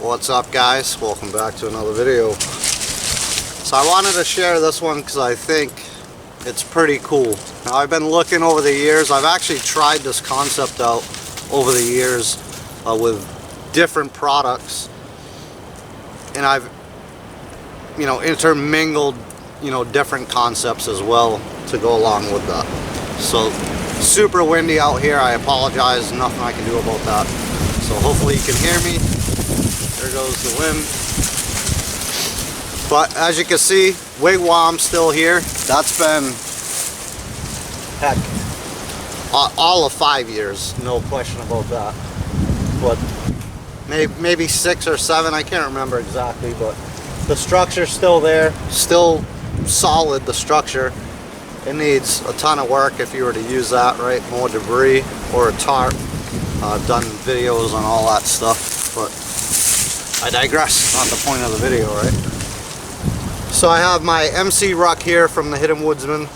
What's up, guys? Welcome back to another video. So I wanted to share this one because I think it's pretty cool. Now, I've been looking over the years. I've actually tried this concept out over the years with different products, and I've intermingled different concepts as well to go along with that. So super windy out here. I apologize, nothing I can do about that. So hopefully you can hear me. There goes the wind. But as you can see, wigwam's still here. That's been, heck, all of 5 years, no question about that. But maybe 6 or 7, I can't remember exactly, but the structure's still there, still solid, the structure. It needs a ton of work if you were to use that, right? More debris or a tarp. I've done videos on all that stuff, but I digress, not the point of the video, right? So I have my MC ruck here from the Hidden Woodsman.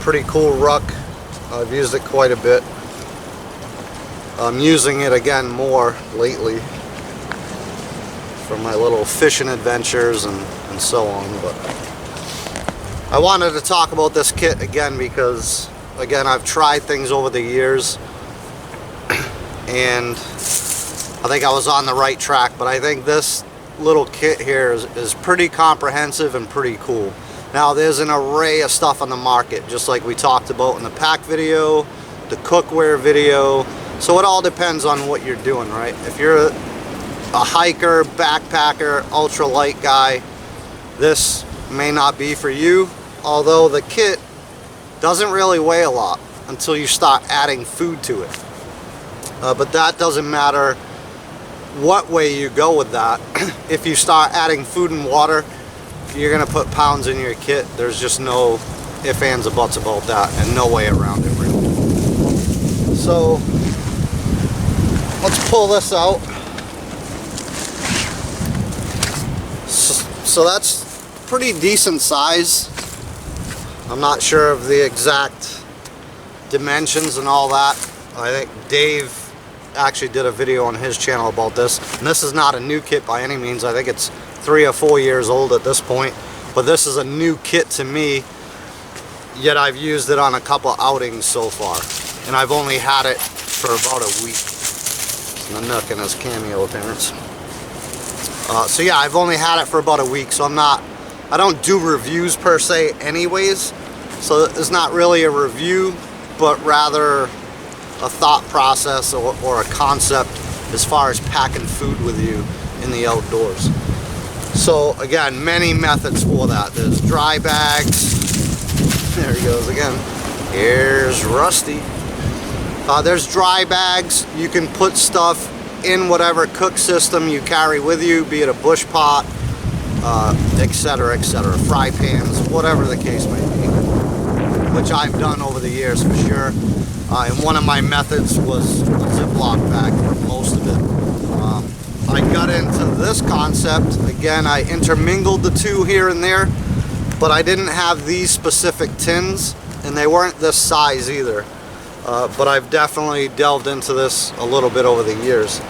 Pretty cool ruck. I've used it quite a bit. I'm using it again more lately for my little fishing adventures and so on. But I wanted to talk about this kit again because, again, I've tried things over the years and I think I was on the right track, but I think this little kit here is pretty comprehensive and pretty cool. Now, there's an array of stuff on the market, just like we talked about in the pack video, the cookware video. So it all depends on what you're doing, right? If you're a hiker, backpacker, ultralight guy, this may not be for you, although the kit doesn't really weigh a lot until you start adding food to it. But that doesn't matter what way you go with that. If you start adding food and water, you're gonna put pounds in your kit. There's just no ifs, ands, or buts about that, and no way around it, really. So let's pull this out. So that's pretty decent size. I'm not sure of the exact dimensions and all that. I think Dave actually did a video on his channel about this, and this is not a new kit by any means. I think it's 3 or 4 years old at this point, but this is a new kit to me, yet I've used it on a couple outings so far, and I've only had it for about a week. Bannock in his cameo appearance. So yeah, I've only had it for about a week, so I don't do reviews per se anyways, so it's not really a review, but rather a thought process or a concept as far as packing food with you in the outdoors. So again, many methods for that. There's dry bags. There he goes again. Here's Rusty. There's dry bags. You can put stuff in whatever cook system you carry with you, be it a bush pot, etc., etc., fry pans, whatever the case may be, which I've done over the years for sure. And one of my methods was a Ziploc bag for most of it. I got into this concept, again, I intermingled the two here and there, but I didn't have these specific tins, and they weren't this size either. But I've definitely delved into this a little bit over the years.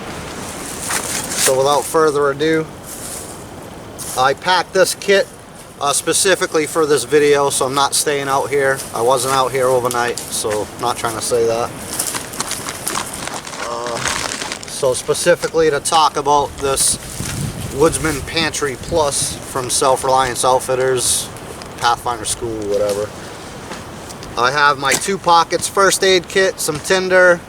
So without further ado, I packed this kit specifically for this video, so I'm not staying out here. I wasn't out here overnight, so I'm not trying to say that. So specifically to talk about this Woodsman Pantry Plus from Self-Reliance Outfitters, Pathfinder School, whatever. I have my 2 pockets first aid kit, some tinder,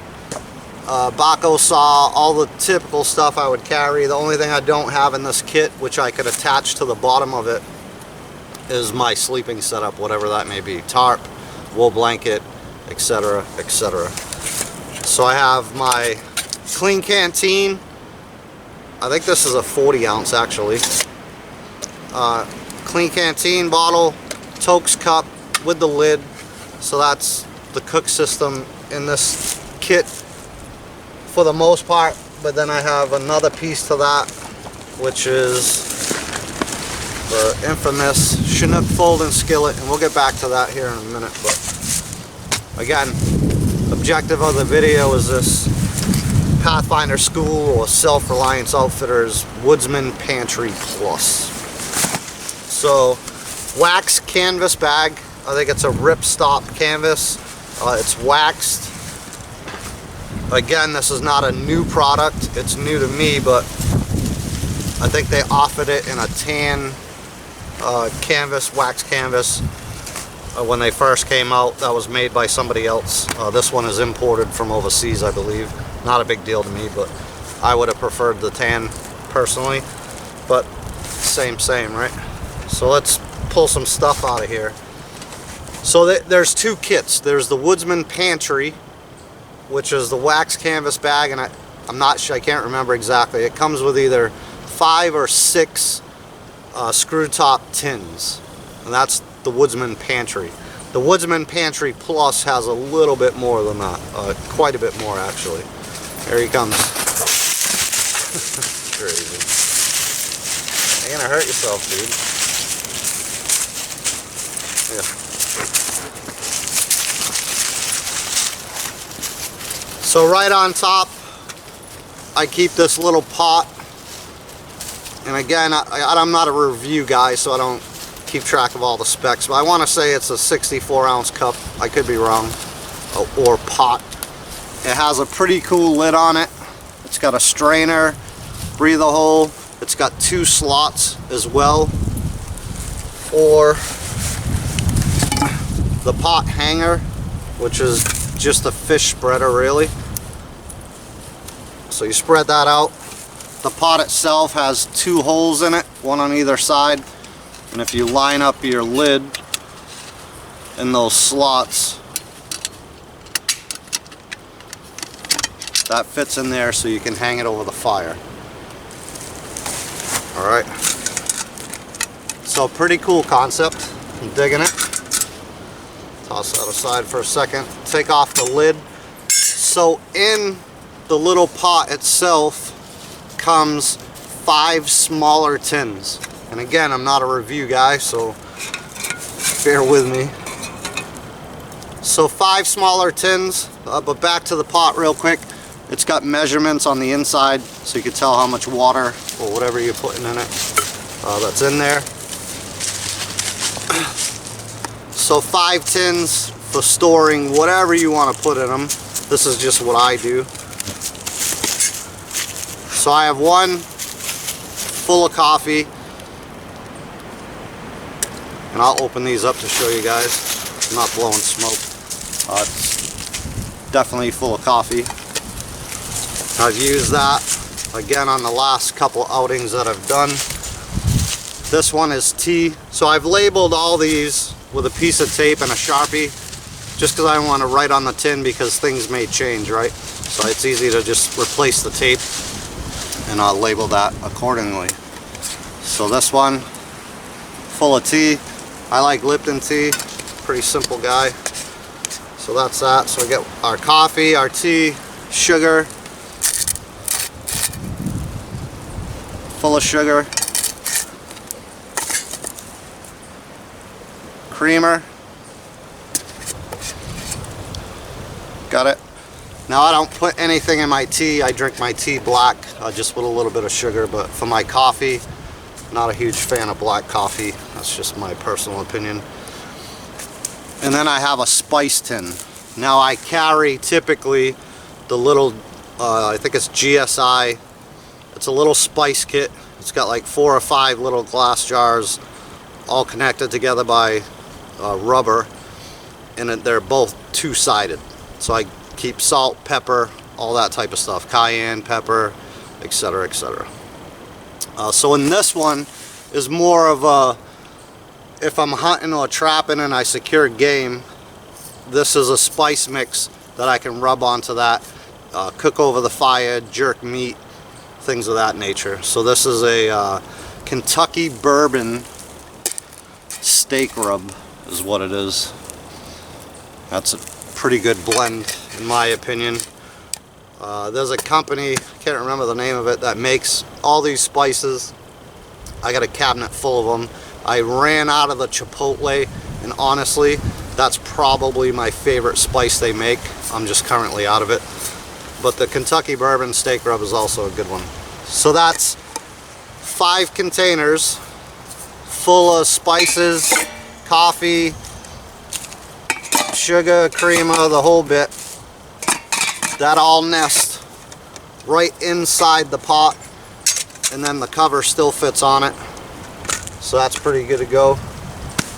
Baco saw, all the typical stuff I would carry. The only thing I don't have in this kit, which I could attach to the bottom of it, is my sleeping setup, whatever that may be. Tarp, wool blanket, etc., etc. So I have my clean canteen. I think this is a 40 ounce actually. Clean canteen bottle, Tokes cup with the lid. So that's the cook system in this kit for the most part. But then I have another piece to that, which is the infamous Chinook folding skillet, and we'll get back to that here in a minute. But again, objective of the video is this Pathfinder School or Self-Reliance Outfitters Woodsman Pantry Plus. So, wax canvas bag. I think it's a ripstop canvas. It's waxed. Again, this is not a new product. It's new to me, but I think they offered it in a tan canvas, wax canvas, when they first came out. That was made by somebody else. This one is imported from overseas, I believe. Not a big deal to me, but I would have preferred the tan personally. But same, right? So let's pull some stuff out of here. So there's two kits. There's the Woodsman Pantry, which is the wax canvas bag, and I'm not sure, I can't remember exactly. It comes with either 5 or 6 screw top tins, and that's the Woodsman Pantry. The Woodsman Pantry Plus has a little bit more than that, quite a bit more actually. Here he comes. Crazy. You're gonna hurt yourself, dude. Yeah. So right on top, I keep this little pot. And again, I'm not a review guy, so I don't keep track of all the specs, but I want to say it's a 64-ounce cup. I could be wrong. Or pot. It has a pretty cool lid on it. It's got a strainer, breather hole. It's got 2 slots as well for the pot hanger, which is just a fish spreader really. So you spread that out. The pot itself has 2 holes in it, one on either side, and if you line up your lid in those slots, that fits in there so you can hang it over the fire. Alright, so pretty cool concept. I'm digging it. Toss that aside for a second. Take off the lid. So in the little pot itself comes 5 smaller tins, and again, I'm not a review guy, so bear with me. So 5 smaller tins, but back to the pot real quick. It's got measurements on the inside, so you can tell how much water or whatever you're putting in it that's in there. So 5 tins for storing whatever you want to put in them. This is just what I do. So I have one full of coffee, and I'll open these up to show you guys. I'm not blowing smoke. It's definitely full of coffee. I've used that again on the last couple outings that I've done. This one is tea. So I've labeled all these with a piece of tape and a Sharpie, just because I want to write on the tin, because things may change, right? So it's easy to just replace the tape, and I'll label that accordingly. So this one, full of tea. I like Lipton tea, pretty simple guy. So that's that. So we get our coffee, our tea, sugar, full of sugar, creamer. Got it. Now I don't put anything in my tea. I drink my tea black, just with a little bit of sugar, but for my coffee, not a huge fan of black coffee. That's just my personal opinion. And then I have a spice tin. Now I carry typically the little, I think it's GSI. It's a little spice kit. It's got like 4 or 5 little glass jars, all connected together by rubber, and they're both 2-sided. So I keep salt, pepper, all that type of stuff, cayenne pepper, etc., etc. So in this one is more of a, if I'm hunting or trapping and I secure game, this is a spice mix that I can rub onto that, cook over the fire, jerk meat, things of that nature. So this is a Kentucky Bourbon steak rub is what it is. That's a pretty good blend in my opinion. There's a company, I can't remember the name of it, that makes all these spices. I got a cabinet full of them. I ran out of the chipotle, and honestly, that's probably my favorite spice they make. I'm just currently out of it. but the Kentucky bourbon steak rub is also a good one. So that's 5 containers full of spices, coffee, sugar, creamer, the whole bit. That all nests right inside the pot, and then the cover still fits on it. So that's pretty good to go.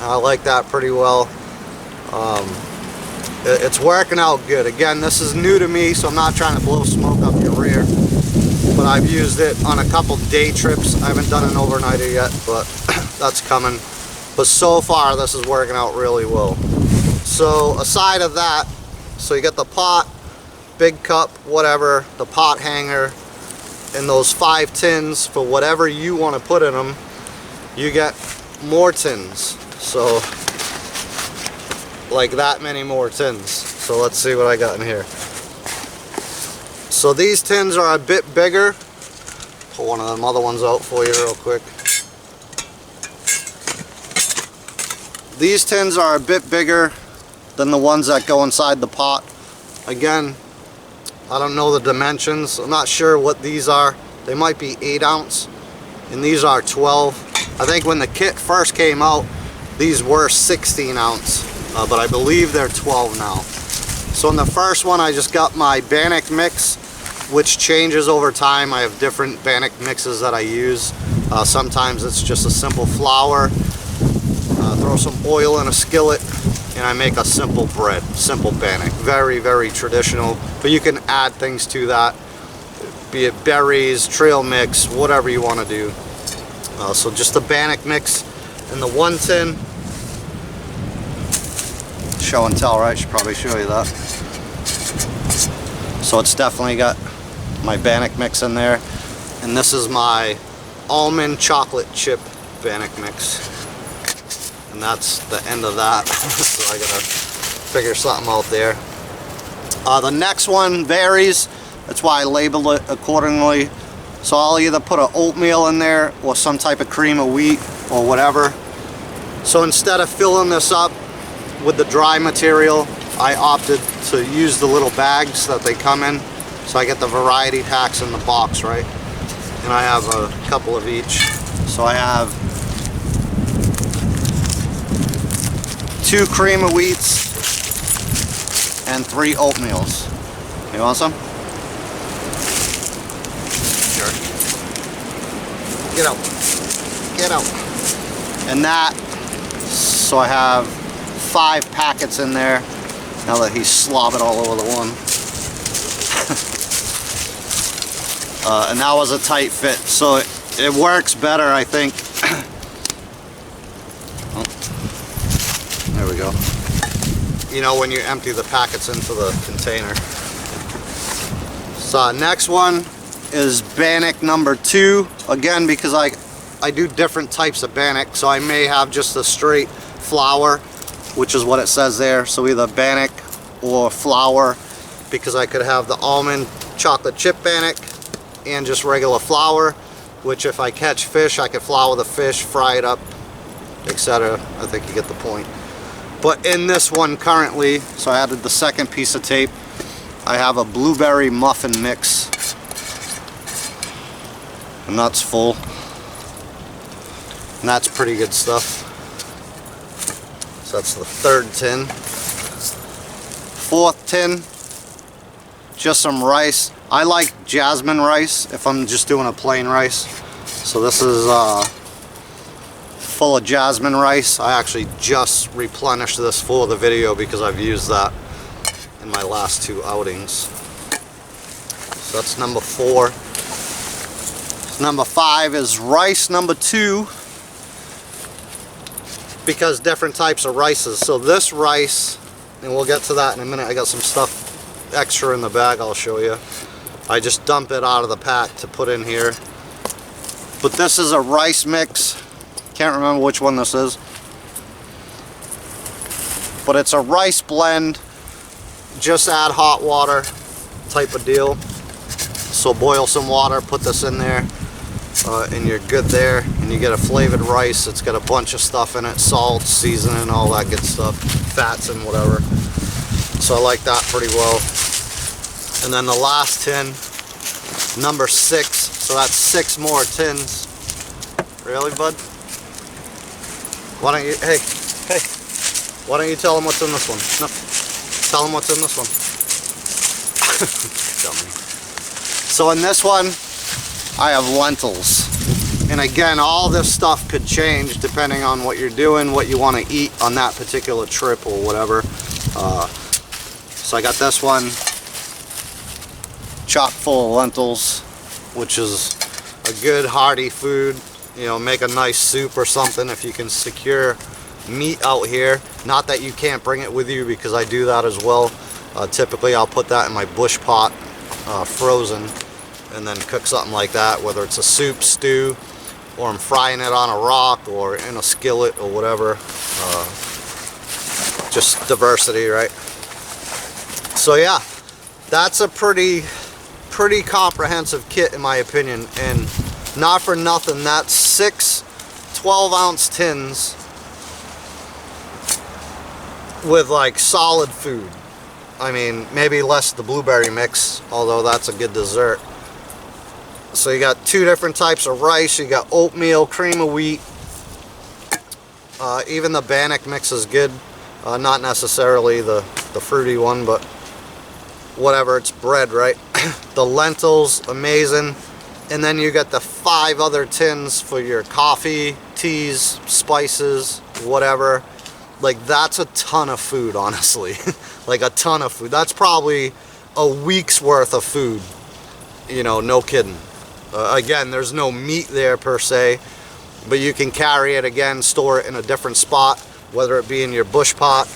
I like that pretty well. It's working out good. Again, this is new to me, so I'm not trying to blow smoke up your rear, but I've used it on a couple day trips. I haven't done an overnighter yet, but that's coming. But so far this is working out really well. So aside of that, so you get the pot, big cup, whatever, the pot hanger, and those 5 tins for whatever you want to put in them. You get more tins, so like that many more tins. So let's see what I got in here. So these tins are a bit bigger. Pull one of them other ones out for you real quick. These tins are a bit bigger than the ones that go inside the pot. Again, I don't know the dimensions. I'm not sure what these are. They might be 8 ounce, and these are 12. I think when the kit first came out, these were 16 ounce, but I believe they're 12 now. So in the first one, I just got my Bannock mix, which changes over time. I have different Bannock mixes that I use. Sometimes it's just a simple flour, throw some oil in a skillet, and I make a simple bread, simple Bannock. Very, very traditional, but you can add things to that, be it berries, trail mix, whatever you want to do. So just the Bannock mix in the 1 tin. Show and tell, right? Should probably show you that. So it's definitely got my Bannock mix in there, and this is my almond chocolate chip Bannock mix, and that's the end of that. So I gotta figure something out there. The next one varies. That's why I labeled it accordingly. So I'll either put an oatmeal in there or some type of cream of wheat or whatever. So instead of filling this up with the dry material, I opted to use the little bags that they come in. So I get the variety packs in the box, right? And I have a couple of each. So I have 2 cream of wheats and 3 oatmeals. You want some? Sure. Get out. Get out. And that, so I have 5 packets in there. Now that he's slobbing all over the one. And that was a tight fit, so it works better, I think. Oh, there we go. You know, when you empty the packets into the container. So next one is Bannock number 2. Again, because I do different types of Bannock, so I may have just a straight flour, which is what it says there. So either Bannock or flour, because I could have the almond chocolate chip Bannock and just regular flour, which if I catch fish, I could flour the fish, fry it up, etc. I think you get the point. But in this one currently, so I added the second piece of tape, I have a blueberry muffin mix, and that's full, and that's pretty good stuff. So that's the 3rd tin. 4th tin, just some rice. I like jasmine rice if I'm just doing a plain rice. So this is full of jasmine rice. I actually just replenished this for the video because I've used that in my last 2 outings. So that's number 4. Number 5 is rice number 2, because different types of rices. So this rice, and we'll get to that in a minute. I got some stuff extra in the bag I'll show you. I just dump it out of the pack to put in here. But this is a rice mix. Can't remember which one this is. But it's a rice blend. Just add hot water type of deal. So boil some water, put this in there, and you're good there. And you get a flavored rice. It's got a bunch of stuff in it. Salt, seasoning, all that good stuff. Fats and whatever. So I like that pretty well. And then the last tin, number 6. So that's 6 more tins. Really, bud? Why don't you, hey, why don't you tell them what's in this one? No, tell them what's in this one. Dummy. So in this one, I have lentils. And again, all this stuff could change depending on what you're doing, what you want to eat on that particular trip or whatever. So I got this one, chock full of lentils, which is a good hearty food. You know, make a nice soup or something if you can secure meat out here. Not that you can't bring it with you, because I do that as well. Typically I'll put that in my bush pot, frozen, and then cook something like that, whether it's a soup, stew, or I'm frying it on a rock or in a skillet or whatever. Just diversity, right? So yeah, that's a pretty comprehensive kit in my opinion, and not for nothing, that's 6 12-ounce tins with like solid food. I mean, maybe less the blueberry mix, although that's a good dessert. So you got 2 different types of rice. You got oatmeal, cream of wheat. Even the Bannock mix is good. Not necessarily the fruity one, but whatever, it's bread, right? The lentils, amazing. And then you got the 5 other tins for your coffee, teas, spices, whatever. Like, that's a ton of food, honestly. Like a ton of food. That's probably a week's worth of food. You know, no kidding. Again, there's no meat there per se, but you can carry it again, store it in a different spot, whether it be in your bush pot.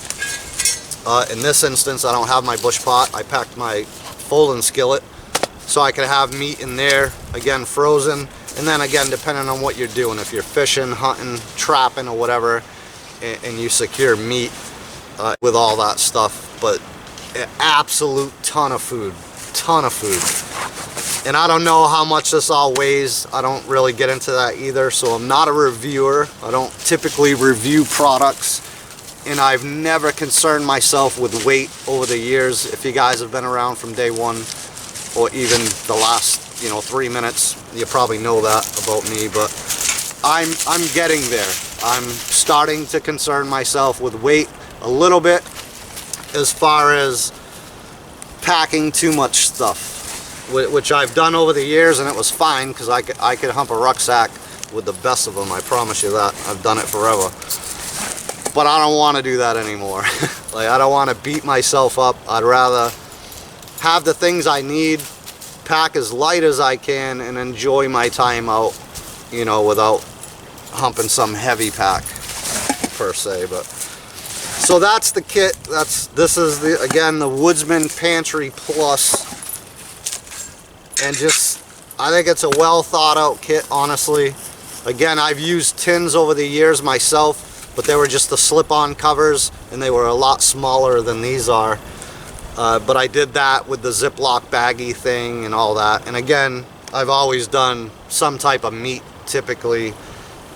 In this instance, I don't have my bush pot. I packed my folding skillet, so I could have meat in there, again, frozen. And then again, depending on what you're doing, if you're fishing, hunting, trapping, or whatever, and you secure meat with all that stuff. But an absolute ton of food. And I don't know how much this all weighs. I don't really get into that either, so I'm not a reviewer. I don't typically review products, and I've never concerned myself with weight over the years. If you guys have been around from day one, or even the last, you know, 3 minutes, you probably know that about me. But I'm getting there. I'm starting to concern myself with weight a little bit, as far as packing too much stuff, which I've done over the years, and it was fine, because I could hump a rucksack with the best of them. I promise you that. I've done it forever. But I don't want to do that anymore. Like, I don't want to beat myself up. I'd rather have the things I need, pack as light as I can, and enjoy my time out, you know, without humping some heavy pack per se. But so that's the kit. This is the, again, the Woodsman Pantry Plus, and just, I think it's a well thought out kit, honestly. Again, I've used tins over the years myself, but they were just the slip-on covers, and they were a lot smaller than these are. But I did that with the Ziploc baggie thing and all that. And again, I've always done some type of meat, typically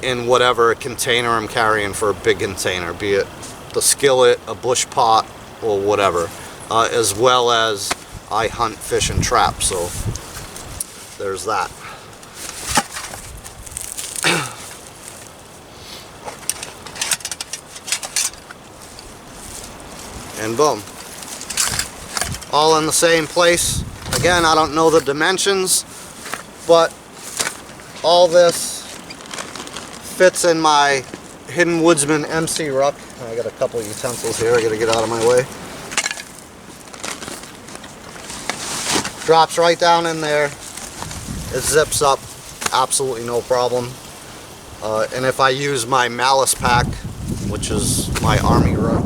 in whatever container I'm carrying for a big container, be it the skillet, a bush pot, or whatever. As well as I hunt, fish, and trap, so there's that. And boom. All in the same place. Again, I don't know the dimensions, but all this fits in my hidden Woodsman MC ruck. I got a couple of utensils here I gotta get out of my way. Drops right down in there. It zips up, absolutely no problem. And if I use my malice pack, which is my army ruck,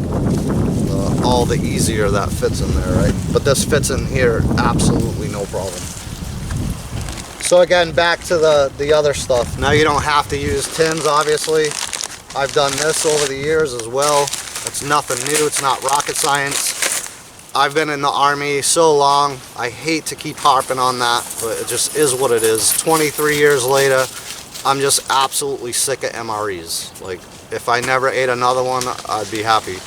all the easier that fits in there, right? But this fits in here absolutely no problem. So again, back to the other stuff. Now you don't have to use tins, obviously. I've done this over the years as well. It's nothing new, it's not rocket science. I've been in the Army so long, I hate to keep harping on that, but it just is what it is. 23 years later, I'm just absolutely sick of MREs. Like, if I never ate another one, I'd be happy.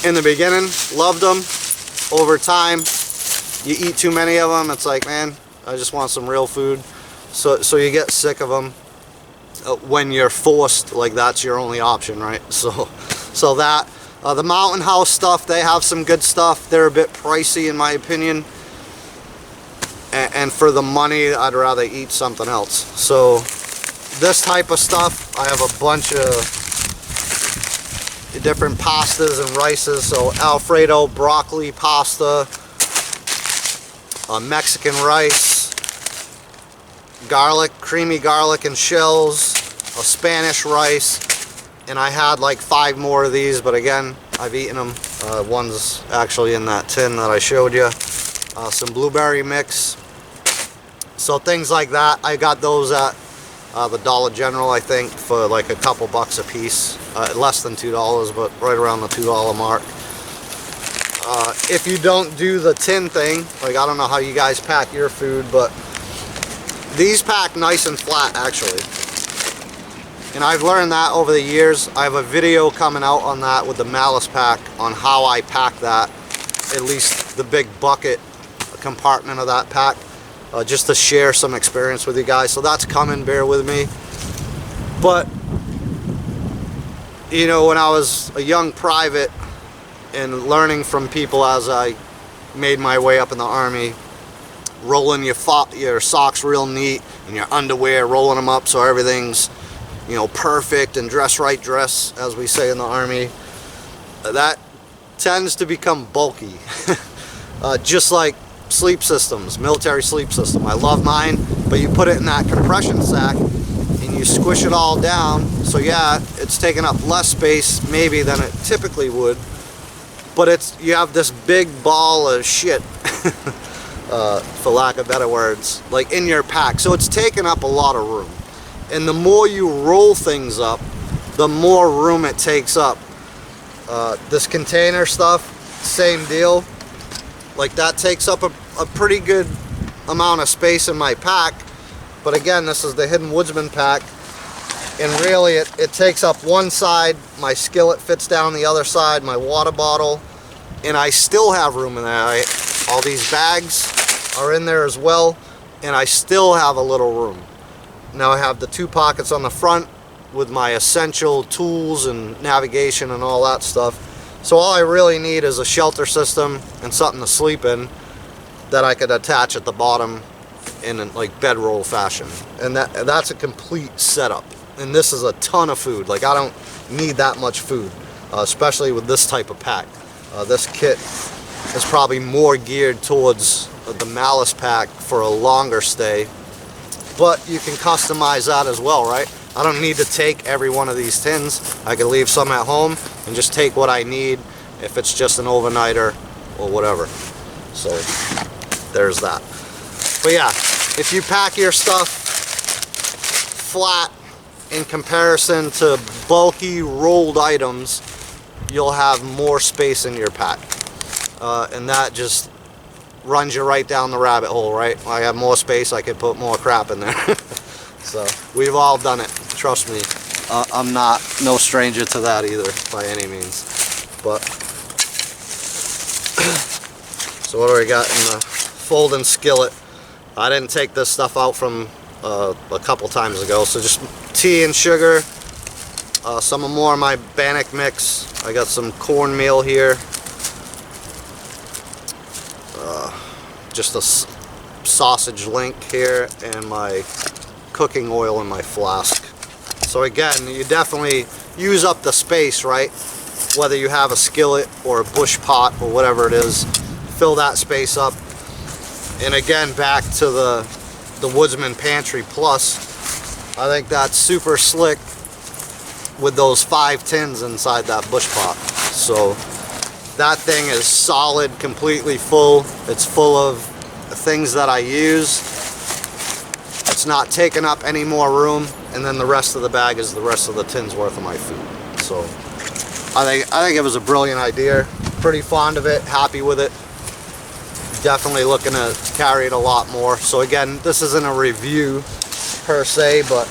In the beginning, loved them. Over time, you eat too many of them, it's like, man, I just want some real food. So you get sick of them when you're forced, like that's your only option, right? So that the Mountain House stuff, they have some good stuff. They're a bit pricey in my opinion, and for the money I'd rather eat something else. So this type of stuff, I have a bunch of different pastas and rices. So Alfredo broccoli pasta, Mexican rice, garlic, creamy garlic and shells, a Spanish rice, and I had like 5 more of these, but again, I've eaten them. One's actually in that tin that I showed you. Some blueberry mix. So things like that, I got those at the Dollar General, I think, for like a couple bucks a piece. Less than $2, but right around the $2 mark. If you don't do the tin thing, like I don't know how you guys pack your food, but these pack nice and flat actually. And I've learned that over the years. I have a video coming out on that with the Malice pack on how I pack that, at least the big bucket compartment of that pack, just to share some experience with you guys. So that's coming, bear with me. But you know, when I was a young private and learning from people as I made my way up in the Army, rolling your socks real neat and your underwear, rolling them up so everything's, you know, perfect and dress right dress, as we say in the Army, that tends to become bulky. Just like sleep systems, military sleep system. I love mine, but you put it in that compression sack and you squish it all down, so yeah, it's taking up less space maybe than it typically would, but you have this big ball of shit, for lack of better words, like in your pack. So it's taking up a lot of room. And the more you roll things up, the more room it takes up. This container stuff, same deal. Like that takes up a pretty good amount of space in my pack. But again, this is the Hidden Woodsman pack. And really it takes up one side, my skillet fits down the other side, my water bottle, and I still have room in there. All these bags are in there as well, and I still have a little room. Now I have the 2 pockets on the front with my essential tools and navigation and all that stuff. So all I really need is a shelter system and something to sleep in that I could attach at the bottom in like bedroll fashion. And that's a complete setup. And this is a ton of food. Like I don't need that much food, especially with this type of pack. This kit is probably more geared towards the Malice pack for a longer stay, but you can customize that as well, right? I don't need to take every one of these tins. I can leave some at home and just take what I need if it's just an overnighter or whatever. So there's that. But yeah, if you pack your stuff flat in comparison to bulky rolled items, you'll have more space in your pack. And that just runs you right down the rabbit hole, right? I have more space, I could put more crap in there. So we've all done it, trust me. I'm no stranger to that either by any means. But so what do we got in the folding skillet? I didn't take this stuff out from a couple times ago, so just tea and sugar, some more of my Bannock mix. I got some cornmeal here, just a sausage link here, and my cooking oil in my flask. So again, you definitely use up the space, right? Whether you have a skillet or a bush pot or whatever it is, fill that space up. And again, back to the Woodsman Pantry Plus, I think that's super slick with those 5 tins inside that bush pot. So that thing is solid, completely full. It's full of things that I use. It's not taking up any more room, and then the rest of the bag is the rest of the tins worth of my food. So I think it was a brilliant idea. Pretty fond of it, happy with it. Definitely looking to carry it a lot more. So again, this isn't a review per se, but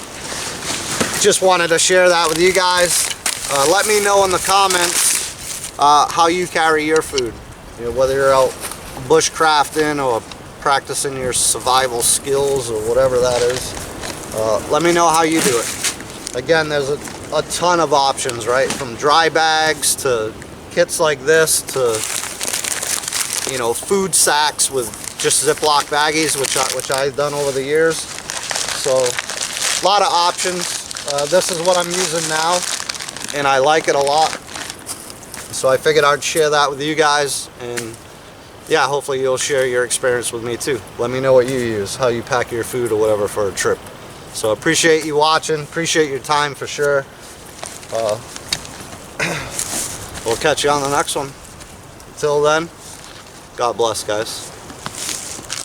just wanted to share that with you guys. Let me know in the comments how you carry your food. You know, whether you're out bushcrafting or practicing your survival skills or whatever that is, let me know how you do it. Again, there's a ton of options, right? From dry bags to kits like this to, you know, food sacks with just Ziploc baggies, which I've done over the years. So a lot of options. This is what I'm using now, and I like it a lot. So I figured I'd share that with you guys, and yeah, hopefully you'll share your experience with me too. Let me know what you use, how you pack your food or whatever for a trip. So appreciate you watching, appreciate your time for sure. We'll catch you on the next one. Until then, God bless, guys.